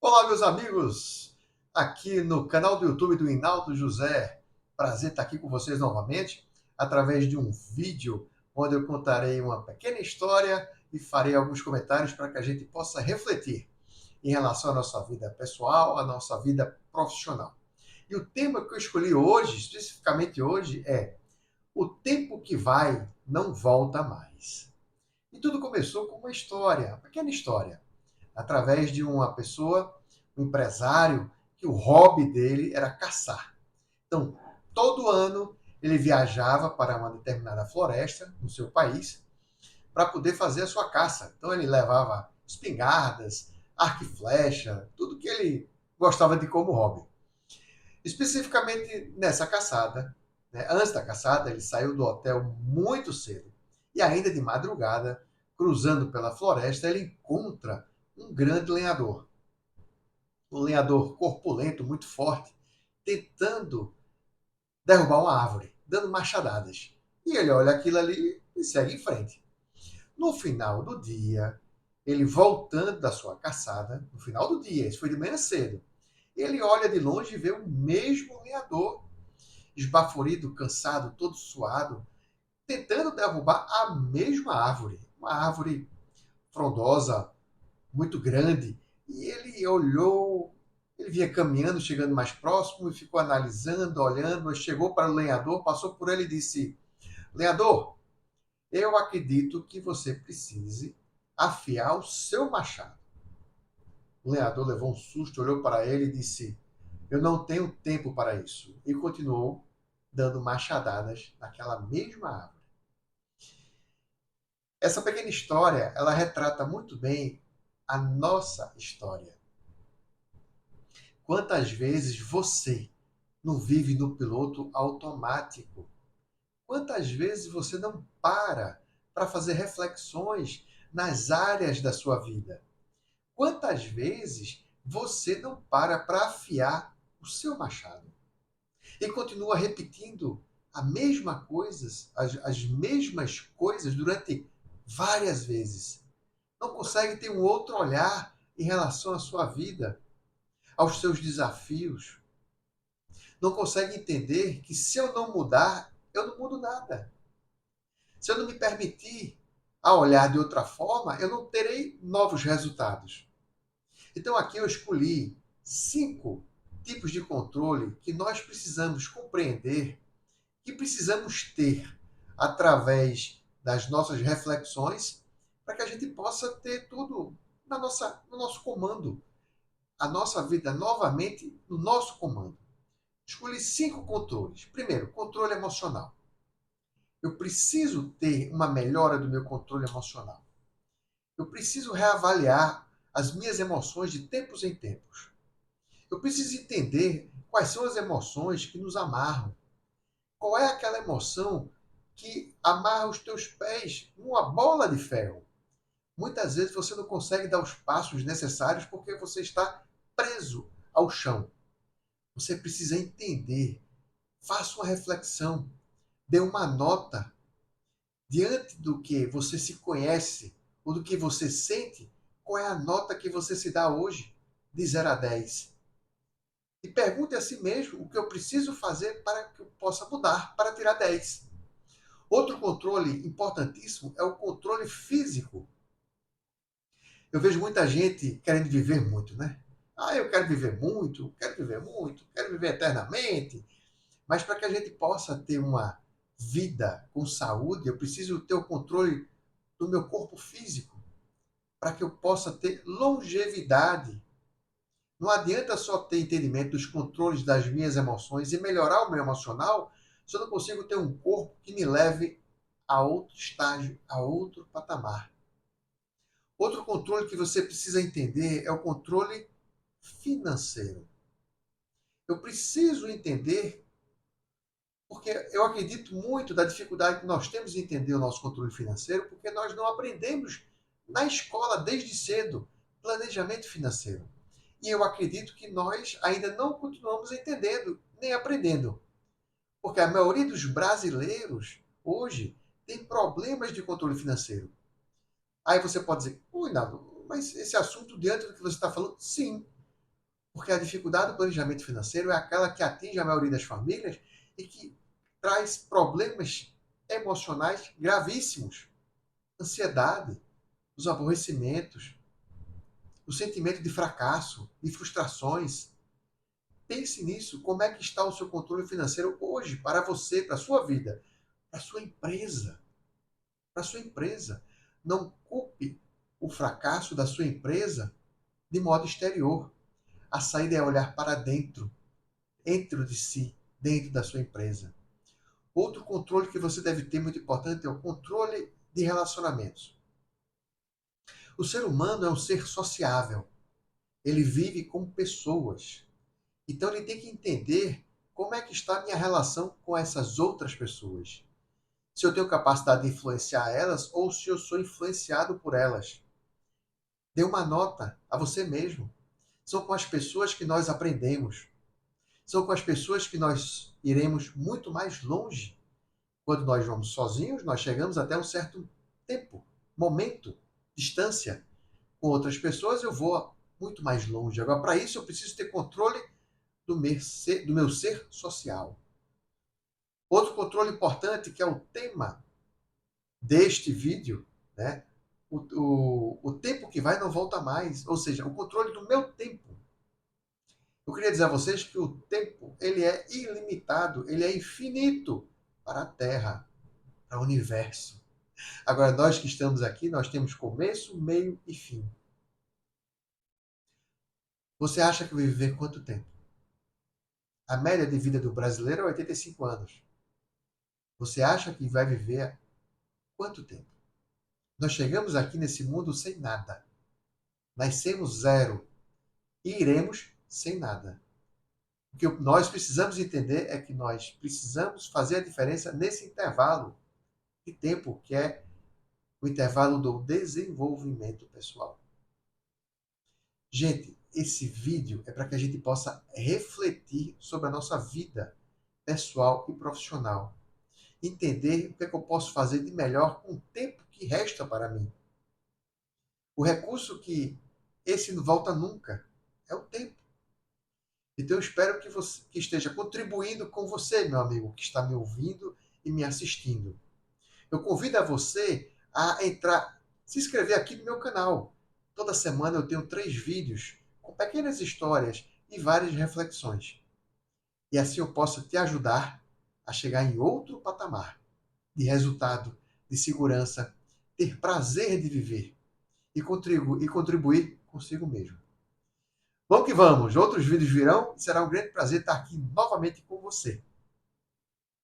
Olá, meus amigos, aqui no canal do YouTube do Hinaldo José. Prazer estar aqui com vocês novamente, através de um vídeo onde eu contarei uma pequena história e farei alguns comentários para que a gente possa refletir em relação à nossa vida pessoal, à nossa vida profissional. E o tema que eu escolhi hoje, especificamente hoje, é: o tempo que vai não volta mais. E tudo começou com uma história, uma pequena história, através de uma pessoa, um empresário, que o hobby dele era caçar. Então, todo ano ele viajava para uma determinada floresta no seu país para poder fazer a sua caça. Então ele levava espingardas, arco e flecha, tudo que ele gostava de como hobby. Especificamente nessa caçada, né, antes da caçada, ele saiu do hotel muito cedo e ainda de madrugada, cruzando pela floresta, ele encontra um grande lenhador. Um lenhador corpulento, muito forte, tentando derrubar uma árvore, dando machadadas. E ele olha aquilo ali e segue em frente. No final do dia, ele voltando da sua caçada, no final do dia, isso foi de manhã cedo, ele olha de longe e vê o mesmo lenhador, esbaforido, cansado, todo suado, tentando derrubar a mesma árvore. Uma árvore frondosa, muito grande. E ele olhou, ele vinha caminhando, chegando mais próximo e ficou analisando, olhando. Chegou para o lenhador, passou por ele e disse: Lenhador, eu acredito que você precise afiar o seu machado. O lenhador levou um susto, olhou para ele e disse: Eu não tenho tempo para isso. E continuou dando machadadas naquela mesma árvore. Essa pequena história, ela retrata muito bem a nossa história. Quantas vezes você não vive no piloto automático? Quantas vezes você não para fazer reflexões nas áreas da sua vida? Quantas vezes você não para afiar o seu machado? E continua repetindo a mesma coisas, as mesmas coisas durante várias vezes. Não consegue ter um outro olhar em relação à sua vida, aos seus desafios. Não consegue entender que se eu não mudar, eu não mudo nada. Se eu não me permitir a olhar de outra forma, eu não terei novos resultados. Então aqui eu escolhi 5 tipos de controle que nós precisamos compreender, que precisamos ter através das nossas reflexões, para que a gente possa ter tudo no nosso comando, a nossa vida novamente no nosso comando. Escolhi 5 controles. Primeiro, controle emocional. Eu preciso ter uma melhora do meu controle emocional. Eu preciso reavaliar as minhas emoções de tempos em tempos. Eu preciso entender quais são as emoções que nos amarram. Qual é aquela emoção que amarra os teus pés numa bola de ferro? Muitas vezes você não consegue dar os passos necessários porque você está preso ao chão. Você precisa entender. Faça uma reflexão. Dê uma nota diante do que você se conhece ou do que você sente. Qual é a nota que você se dá hoje, de 0 a 10? E pergunte a si mesmo o que eu preciso fazer para que eu possa mudar, para tirar 10. Outro controle importantíssimo é o controle físico. Eu vejo muita gente querendo viver muito, né? Ah, eu quero viver muito, quero viver muito, quero viver eternamente. Mas para que a gente possa ter uma vida com saúde, eu preciso ter o controle do meu corpo físico, para que eu possa ter longevidade. Não adianta só ter entendimento dos controles das minhas emoções e melhorar o meu emocional se eu não consigo ter um corpo que me leve a outro estágio, a outro patamar. Outro controle que você precisa entender é o controle financeiro. Eu preciso entender, porque eu acredito muito da dificuldade que nós temos em entender o nosso controle financeiro, porque nós não aprendemos na escola desde cedo planejamento financeiro. E eu acredito que nós ainda não continuamos entendendo, nem aprendendo. Porque a maioria dos brasileiros hoje tem problemas de controle financeiro. Aí você pode dizer, ui, Nado, mas esse assunto, diante do que você está falando, sim. Porque a dificuldade do planejamento financeiro é aquela que atinge a maioria das famílias e que traz problemas emocionais gravíssimos. Ansiedade, os aborrecimentos, o sentimento de fracasso, de frustrações. Pense nisso, como é que está o seu controle financeiro hoje para você, para a sua vida, para a sua empresa, para a sua empresa. Não culpe o fracasso da sua empresa de modo exterior. A saída é olhar para dentro, dentro de si, dentro da sua empresa. Outro controle que você deve ter muito importante é o controle de relacionamentos. O ser humano é um ser sociável. Ele vive com pessoas. Então ele tem que entender como é que está a minha relação com essas outras pessoas. Se eu tenho capacidade de influenciar elas ou se eu sou influenciado por elas. Dê uma nota a você mesmo. São com as pessoas que nós aprendemos. São com as pessoas que nós iremos muito mais longe. Quando nós vamos sozinhos, nós chegamos até um certo tempo, momento, distância. Com outras pessoas, eu vou muito mais longe. Agora, para isso, eu preciso ter controle do meu ser social. Outro controle importante, que é o tema deste vídeo, né? O tempo que vai não volta mais. Ou seja, o controle do meu tempo. Eu queria dizer a vocês que o tempo ele é ilimitado, ele é infinito para a Terra, para o universo. Agora, nós que estamos aqui, nós temos começo, meio e fim. Você acha que vai viver quanto tempo? A média de vida do brasileiro é 85 anos. Você acha que vai viver quanto tempo? Nós chegamos aqui nesse mundo sem nada. Nascemos zero e iremos sem nada. O que nós precisamos entender é que nós precisamos fazer a diferença nesse intervalo de tempo, que é o intervalo do desenvolvimento pessoal. Gente, esse vídeo é para que a gente possa refletir sobre a nossa vida pessoal e profissional. Entender o que é que eu posso fazer de melhor com o tempo que resta para mim. O recurso que esse não volta nunca é o tempo. Então eu espero que você que esteja contribuindo com você, meu amigo, que está me ouvindo e me assistindo. Eu convido a você a entrar, se inscrever aqui no meu canal. Toda semana eu tenho 3 vídeos com pequenas histórias e várias reflexões. E assim eu posso te ajudar a chegar em outro patamar de resultado, de segurança, ter prazer de viver e contribuir consigo mesmo. Vamos que vamos! Outros vídeos virão e será um grande prazer estar aqui novamente com você.